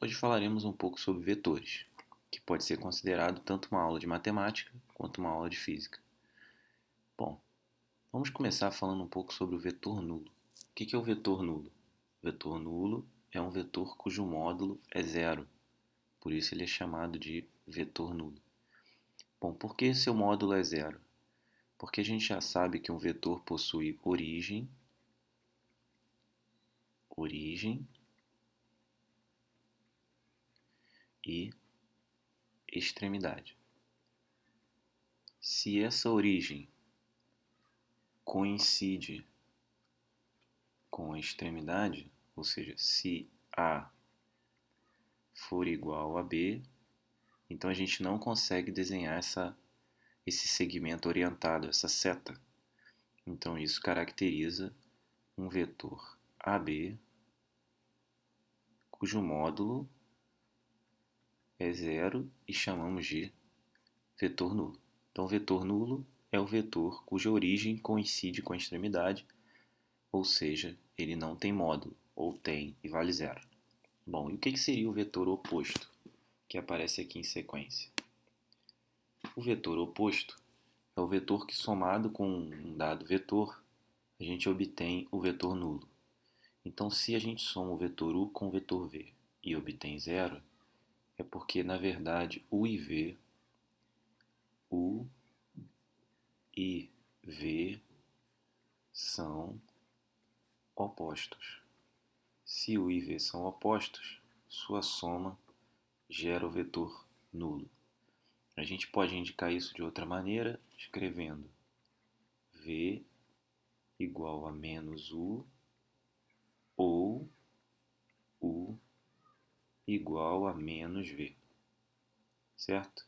Hoje falaremos um pouco sobre vetores, que pode ser considerado tanto uma aula de matemática quanto uma aula de física. Bom, vamos começar falando um pouco sobre o vetor nulo. O que é o vetor nulo? O vetor nulo é um vetor cujo módulo é zero, por isso ele é chamado de vetor nulo. Bom, por que seu módulo é zero? Porque a gente já sabe que um vetor possui origem e extremidade. Se essa origem coincide com a extremidade, ou seja, se A for igual a B, então a gente não consegue desenhar esse segmento orientado, essa seta. Então isso caracteriza um vetor AB cujo módulo é zero e chamamos de vetor nulo. Então o vetor nulo é o vetor cuja origem coincide com a extremidade, ou seja, ele não tem módulo, ou tem e vale zero. Bom, e o que seria o vetor oposto, que aparece aqui em sequência? O vetor oposto é o vetor que, somado com um dado vetor, a gente obtém o vetor nulo. Então, se a gente soma o vetor u com o vetor v e obtém zero, é porque, na verdade, u e v são opostos. Se u e v são opostos, sua soma gera o vetor nulo. A gente pode indicar isso de outra maneira, escrevendo v igual a menos u ou u igual a menos v, certo?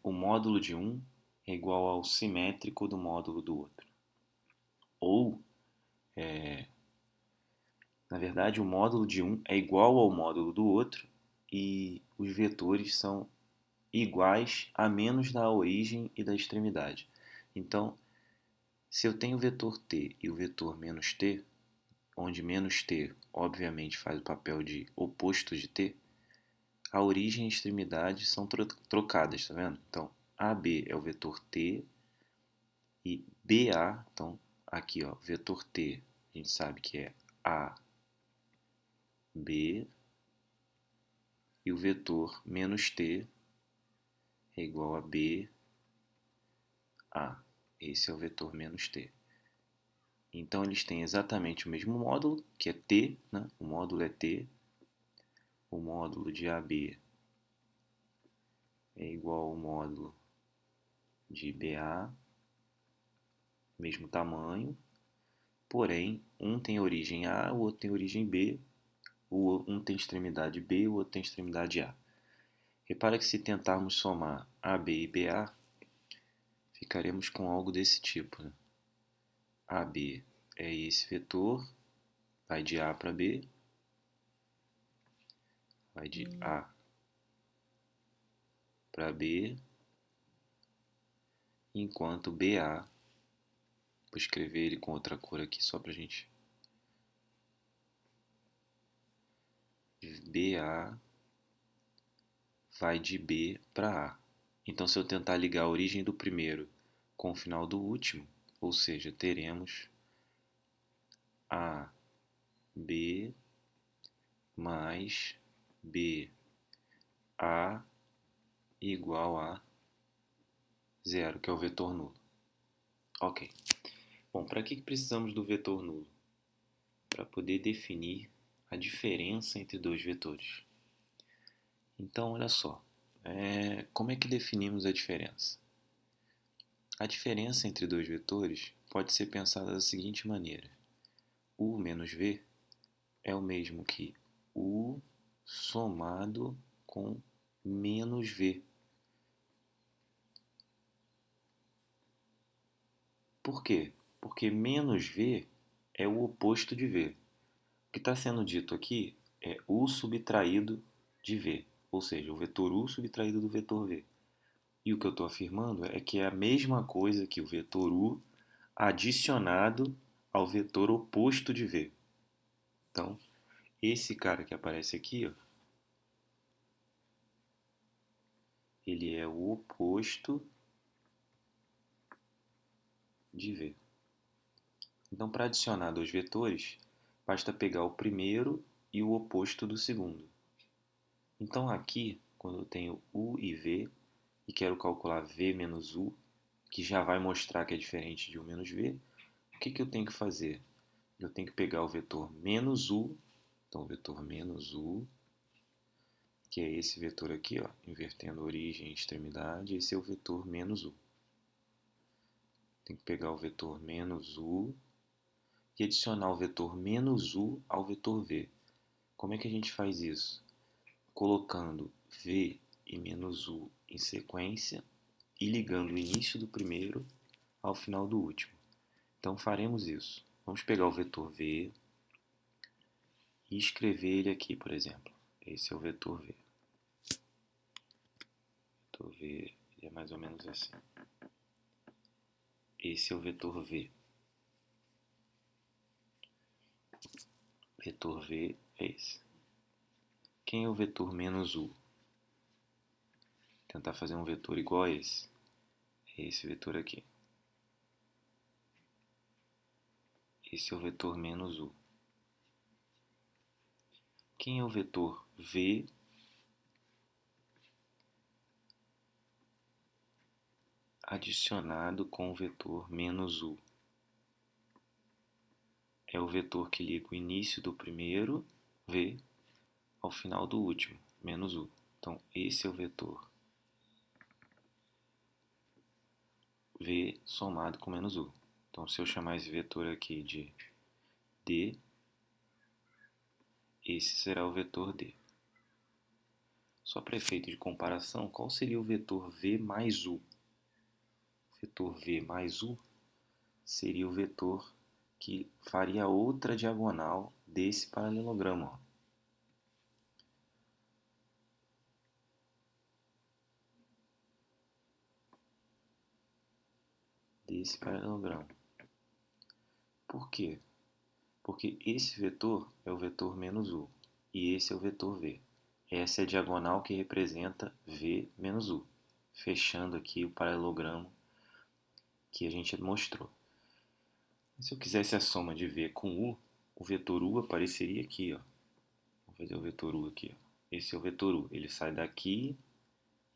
O módulo de um é igual ao simétrico do módulo do outro. Ou, na verdade, o módulo de um é igual ao módulo do outro e os vetores são iguais a menos da origem e da extremidade. Então, se eu tenho o vetor t e o vetor menos t, onde menos t obviamente faz o papel de oposto de t, a origem e a extremidade são trocadas, tá vendo? Então, AB é o vetor t e BA, então aqui ó, vetor t, a gente sabe que é AB e o vetor menos t é igual a BA. Esse é o vetor menos t. Então eles têm exatamente o mesmo módulo, que é t, né? O módulo é t. O módulo de AB é igual ao módulo de BA, mesmo tamanho, porém um tem origem A, o outro tem origem B, um tem extremidade B, o outro tem extremidade A. Repara que se tentarmos somar AB e BA, ficaremos com algo desse tipo, né? AB é esse vetor, vai de A para B, vai de A para B, enquanto BA, vou escrever ele com outra cor aqui só para a gente. BA vai de B para A. Então, se eu tentar ligar a origem do primeiro com o final do último, ou seja, teremos A, B mais B, A igual a zero, que é o vetor nulo. Ok. Bom, para que precisamos do vetor nulo? Para poder definir a diferença entre dois vetores. Então, olha só. Como é que definimos a diferença? A diferença entre dois vetores pode ser pensada da seguinte maneira. U menos V é o mesmo que U somado com menos V. Por quê? Porque menos V é o oposto de V. O que está sendo dito aqui é U subtraído de V, ou seja, o vetor U subtraído do vetor V. E o que eu estou afirmando é que é a mesma coisa que o vetor U adicionado ao vetor oposto de V. Então, esse cara que aparece aqui, ó, ele é o oposto de V. Então, para adicionar dois vetores, basta pegar o primeiro e o oposto do segundo. Então, aqui, quando eu tenho U e V, e quero calcular V menos U, que já vai mostrar que é diferente de U menos V, o que eu tenho que fazer? Eu tenho que pegar o vetor menos U, então o vetor menos U, que é esse vetor aqui, ó, invertendo origem e extremidade, esse é o vetor menos U. Tem que pegar o vetor menos U e adicionar o vetor menos U ao vetor V. Como é que a gente faz isso? Colocando V e menos U em sequência e ligando o início do primeiro ao final do último. Então faremos isso. Vamos pegar o vetor V e escrever ele aqui, por exemplo. Esse é o vetor V. O vetor V ele é mais ou menos assim. Esse é o vetor V. Vetor V é esse. Quem é o vetor menos U? Tentar fazer um vetor igual a esse. É esse vetor aqui. Esse é o vetor menos U. Quem é o vetor V adicionado com o vetor menos U? É o vetor que liga o início do primeiro V ao final do último, menos U. Então, esse é o vetor V somado com menos U. Então, se eu chamar esse vetor aqui de D, esse será o vetor D. Só para efeito de comparação, qual seria o vetor V mais U? O vetor V mais U seria o vetor que faria outra diagonal desse paralelogramo. Desse paralelogramo. Por quê? Porque esse vetor é o vetor menos U e esse é o vetor V. Essa é a diagonal que representa V menos U, fechando aqui o paralelogramo que a gente mostrou. Se eu quisesse a soma de V com U, o vetor U apareceria aqui, ó. Vou fazer o vetor U aqui, ó. Esse é o vetor U, ele sai daqui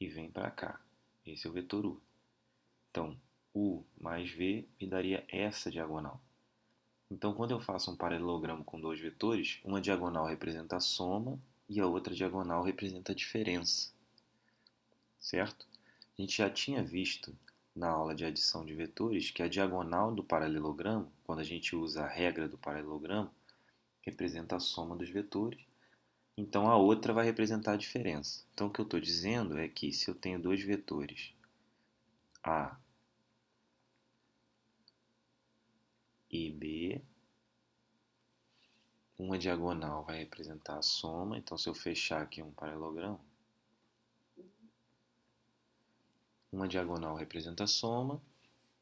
e vem para cá. Esse é o vetor U. Então, U mais V me daria essa diagonal. Então, quando eu faço um paralelogramo com dois vetores, uma diagonal representa a soma e a outra diagonal representa a diferença, certo? A gente já tinha visto na aula de adição de vetores que a diagonal do paralelogramo, quando a gente usa a regra do paralelogramo, representa a soma dos vetores, então a outra vai representar a diferença. Então, o que eu estou dizendo é que se eu tenho dois vetores, A e B, uma diagonal vai representar a soma, então se eu fechar aqui um paralelogramo, uma diagonal representa a soma,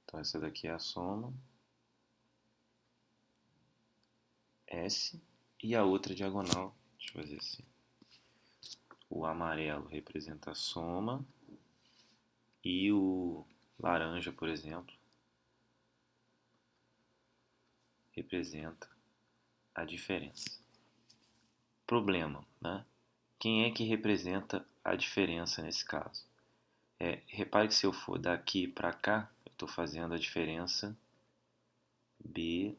então essa daqui é a soma, S, e a outra diagonal, deixa eu fazer assim, o amarelo representa a soma e o laranja, por exemplo, representa a diferença. Problema, né? Quem é que representa a diferença nesse caso? Repare que se eu for daqui para cá, eu estou fazendo a diferença B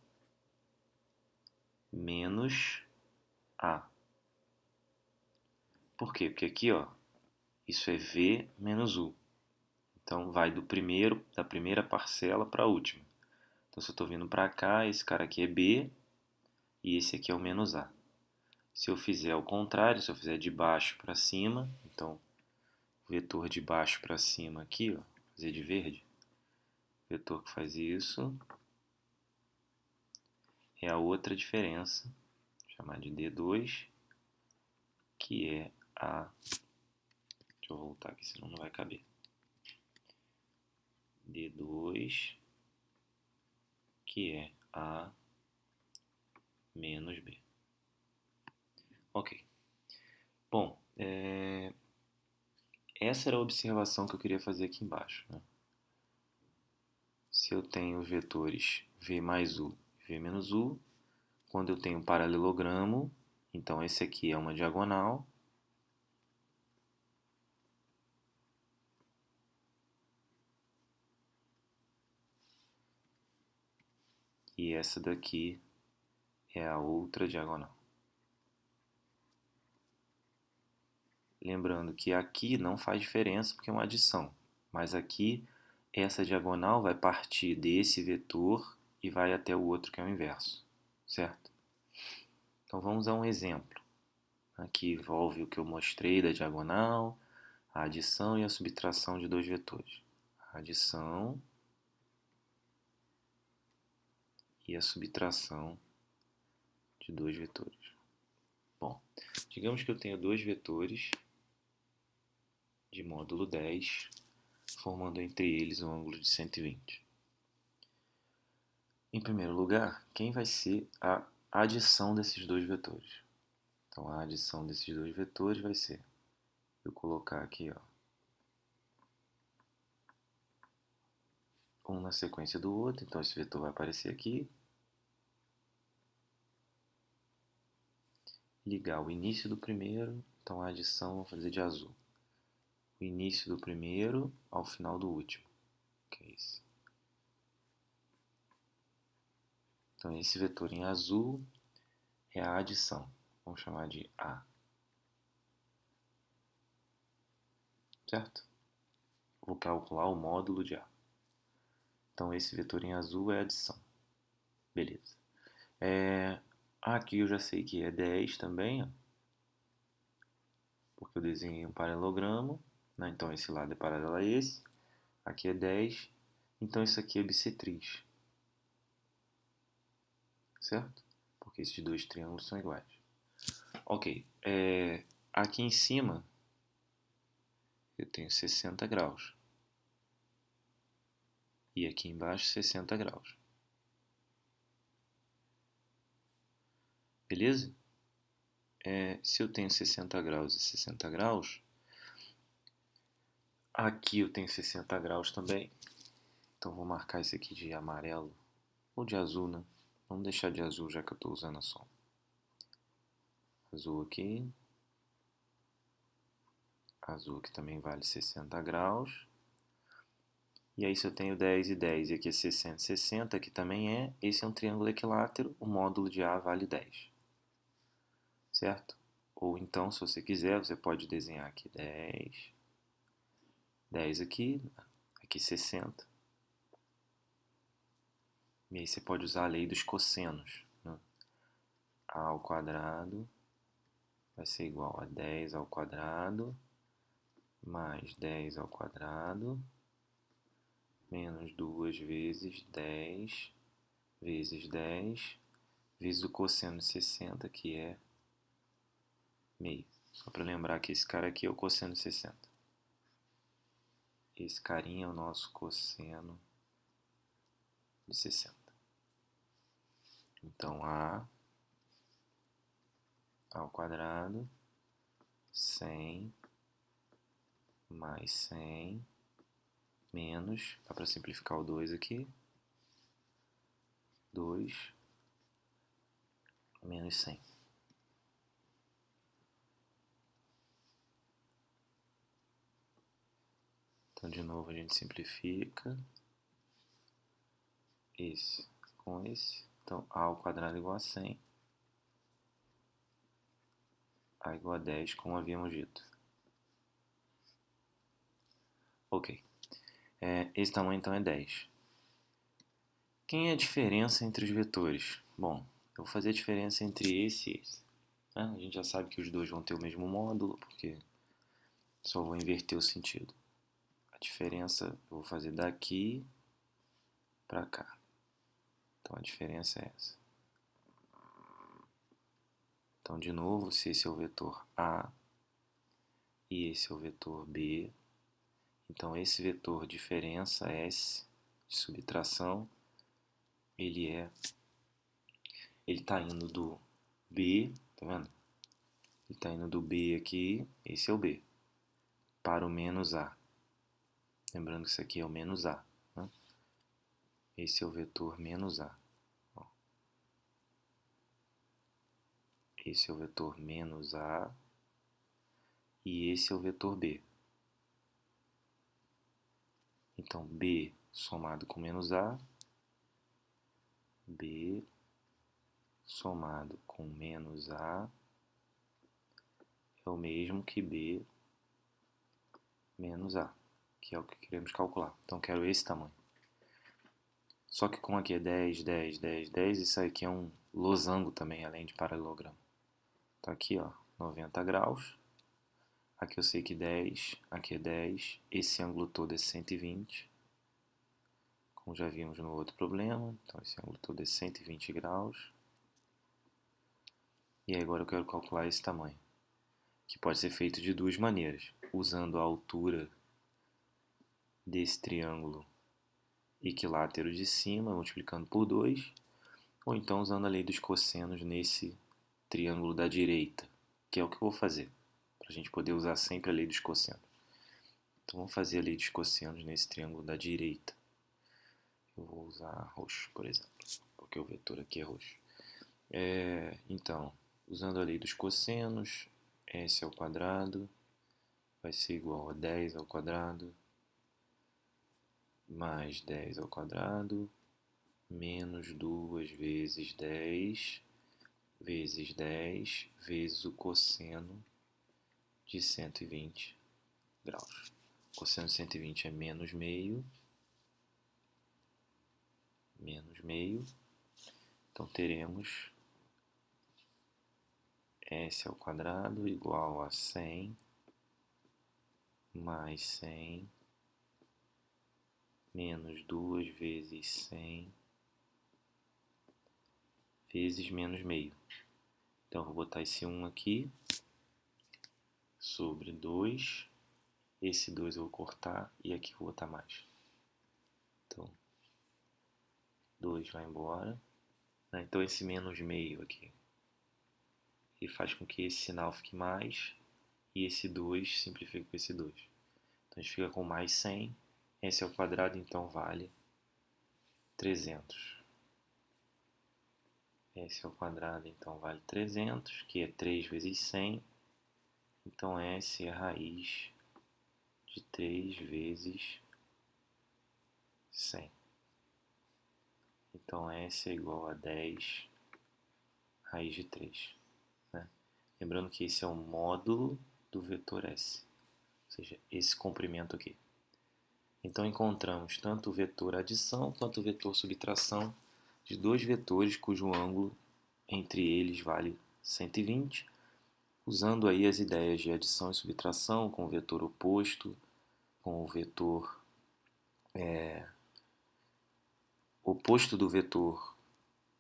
menos A. Por quê? Porque aqui, ó, isso é V menos U. Então, vai da primeira parcela para a última. Então, se eu estou vindo para cá, esse cara aqui é B e esse aqui é o menos A. Se eu fizer ao contrário, se eu fizer de baixo para cima, então, o vetor de baixo para cima aqui, ó, fazer de verde, o vetor que faz isso é a outra diferença, vou chamar de D2, que é a... Deixa eu voltar aqui, senão não vai caber. D2, que é A menos B. Ok. Bom, essa era a observação que eu queria fazer aqui embaixo, né? Se eu tenho os vetores v mais u e v menos u, quando eu tenho um paralelogramo, então esse aqui é uma diagonal, e essa daqui é a outra diagonal. Lembrando que aqui não faz diferença porque é uma adição, mas aqui essa diagonal vai partir desse vetor e vai até o outro que é o inverso, certo? Então vamos a um exemplo, que envolve o que eu mostrei da diagonal, a adição e a subtração de dois vetores. A adição e a subtração de dois vetores. Bom, digamos que eu tenho dois vetores de módulo 10, formando entre eles um ângulo de 120. Em primeiro lugar, quem vai ser a adição desses dois vetores? Então, a adição desses dois vetores vai ser, eu colocar aqui, ó, um na sequência do outro, então esse vetor vai aparecer aqui. Ligar o início do primeiro, então a adição vou fazer de azul. O início do primeiro ao final do último, que é esse. Então esse vetor em azul é a adição, vamos chamar de A. Certo? Vou calcular o módulo de A. Então esse vetor em azul é a adição. Beleza. Aqui eu já sei que é 10 também, ó, porque eu desenhei um paralelogramo, né? Então esse lado é paralelo a esse. Aqui é 10, então isso aqui é bissetriz. Certo? Porque esses dois triângulos são iguais. Ok, aqui em cima eu tenho 60 graus. E aqui embaixo 60 graus. Beleza? Se eu tenho 60 graus e 60 graus, aqui eu tenho 60 graus também. Então vou marcar esse aqui de amarelo ou de azul, né? Vamos deixar de azul já que eu estou usando a sombra. Azul aqui. Azul aqui também vale 60 graus. E aí se eu tenho 10 e 10 e aqui é 60 e 60, aqui também é. Esse é um triângulo equilátero, o módulo de A vale 10. Certo? Ou então, se você quiser, você pode desenhar aqui 10. 10 aqui, aqui 60. E aí você pode usar a lei dos cossenos, né? A ao quadrado vai ser igual a 10 ao quadrado mais 10 ao quadrado menos 2 vezes 10 vezes 10 vezes o cosseno de 60, que é meio. Só para lembrar que esse cara aqui é o cosseno de 60. Esse carinha é o nosso cosseno de 60. Então, A ao quadrado 100 mais 100 menos, dá para simplificar o 2 aqui, 2 menos 100. Então, de novo, a gente simplifica esse com esse. Então, A ao quadrado igual a 100. A igual a 10, como havíamos dito. Ok. Esse tamanho, então, é 10. Quem é a diferença entre os vetores? Bom, eu vou fazer a diferença entre esse e esse. A gente já sabe que os dois vão ter o mesmo módulo, porque só vou inverter o sentido. A diferença eu vou fazer daqui para cá. Então a diferença é essa. Então, de novo, se esse é o vetor A e esse é o vetor B, então esse vetor diferença S de subtração, ele está indo do B, tá vendo? Ele está indo do B aqui, esse é o B. para o menos A. Lembrando que isso aqui é o menos A, né? Esse é o vetor menos A. Ó. Esse é o vetor menos A e esse é o vetor B. Então, B somado com menos A, B somado com menos A é o mesmo que B menos A, que é o que queremos calcular. Então, quero esse tamanho. Só que como aqui é 10, 10, 10, 10, isso aqui é um losango também, além de paralelogramo. Então, aqui, ó, 90 graus. Aqui eu sei que 10, aqui é 10. Esse ângulo todo é 120. Como já vimos no outro problema. Então, esse ângulo todo é 120 graus. E agora eu quero calcular esse tamanho, que pode ser feito de duas maneiras. Usando a altura desse triângulo equilátero de cima, multiplicando por 2, ou então usando a lei dos cossenos nesse triângulo da direita, que é o que eu vou fazer, para a gente poder usar sempre a lei dos cossenos. Então vamos fazer a lei dos cossenos nesse triângulo da direita. Eu vou usar roxo, por exemplo, porque o vetor aqui é roxo. Então, usando a lei dos cossenos, S ao quadrado vai ser igual a 10 ao quadrado mais 10 ao quadrado menos 2 vezes 10 vezes 10 vezes o cosseno de 120 graus. O cosseno de 120 é menos meio. Então teremos S ao quadrado igual a 100 mais 100 menos 2 vezes 100 vezes menos meio. Então, eu vou botar esse 1 aqui sobre 2. Esse 2 eu vou cortar e aqui eu vou botar mais. Então, 2 vai embora. Então, esse menos meio aqui, ele faz com que esse sinal fique mais e esse 2 simplifica com esse 2. Então, a gente fica com mais 100. S ao quadrado, então, vale 300. S ao quadrado, então, vale 300, que é 3 vezes 100. Então, S é a raiz de 3 vezes 100. Então, S é igual a 10 raiz de 3. Né? Lembrando que esse é o módulo do vetor S, ou seja, esse comprimento aqui. Então, encontramos tanto o vetor adição quanto o vetor subtração de dois vetores cujo ângulo entre eles vale 120, usando aí as ideias de adição e subtração com o vetor oposto, com o vetor oposto do vetor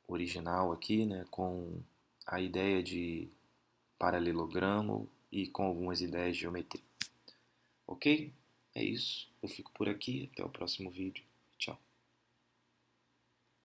original aqui, né, com a ideia de paralelogramo e com algumas ideias de geometria. Ok? É isso. Eu fico por aqui. Até o próximo vídeo. Tchau.